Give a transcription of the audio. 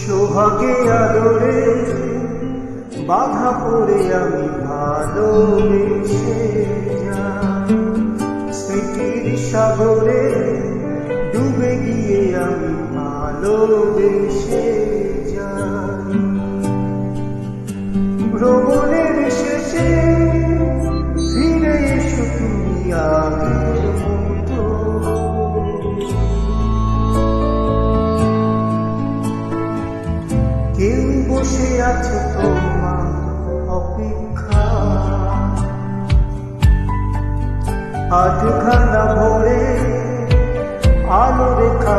সোহাগে আদরে বাধা পড়ে আমি ভালোবেসে যাই, স্মৃতির সাগরে ডুবে গিয়ে আমি ভালোবেসে যাই। ভ্রমণের শেষে ফিরে এসো তুমি আগের মতো, কেউ বসে আছে তোমার অপেক্ষা, আধখানা ভোরে আলো রেখা